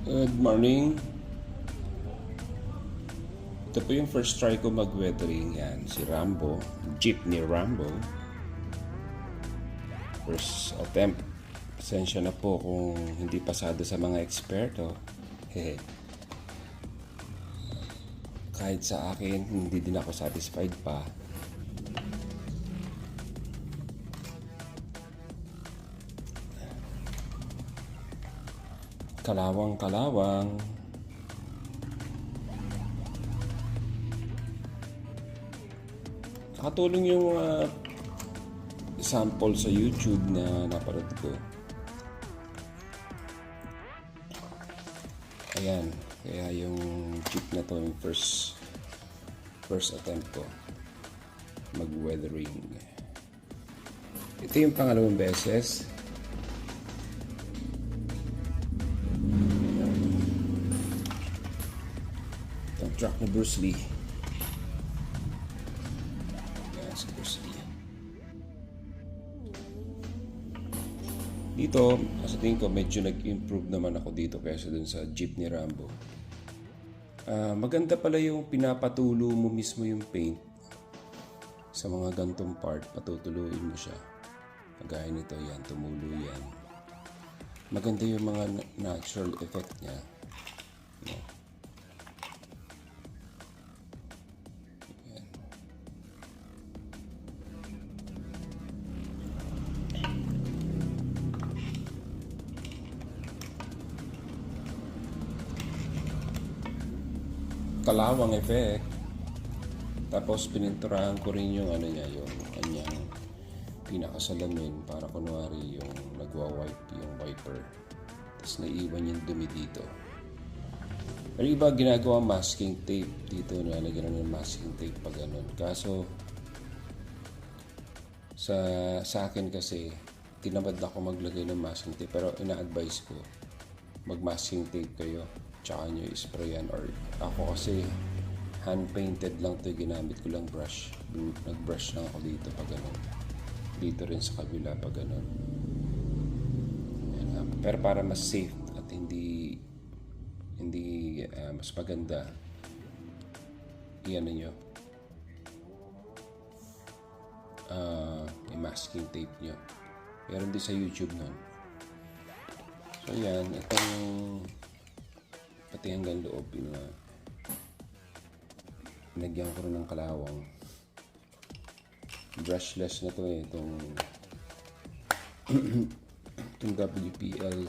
Good morning. Ito po yung first try ko mag-weathering. Yan, si Rambo. Jeepney Rambo. First attempt. Pasensya na po kung hindi pasado sa mga eksperto. Hehe. Kahit sa akin, hindi din ako satisfied pa. Kalawang-kalawang. Nakatulong yung sample sa YouTube na napanood ko. Ayan, kaya yung jeep na to yung first attempt ko mag-weathering. Ito yung pangalawang beses. Itong truck na Bruce Lee. Ayan si Bruce Lee. Dito, sa tingin ko, medyo nag-improve naman ako dito kaysa dun sa jeep ni Rambo. Maganda pala yung pinapatulo mo mismo yung paint sa mga gantong part, patutuluin mo siya. Kagaya nito, yan, tumulo yan. Maganda yung mga natural effect niya. No? Yan. Kalawang effect. Tapos pininturahan ko rin yung ano niya, yung kanyang pinakasalamin para kunwari yung nagwa-wipe yung wiper. Tapos naiwan yung dumi dito. Pero iba ginagawa masking tape dito, nalagyan ng masking tape pag ganun. Kaso sa akin kasi tinamad ako maglagay ng masking tape, pero ina-advise ko mag masking tape kayo tsaka nyo isprayan, or ako kasi hand painted lang to, ginamit ko lang brush, nag-brush lang ako dito pag ganun, dito rin sa kabila pag ganun. Pero para mas safe at hindi mas maganda, iyan nyo may masking tape nyo, meron din sa YouTube nun. So yan, itong pati hanggang loob nagyan ko rin ng kalawang. Brushless na to eh, itong WPL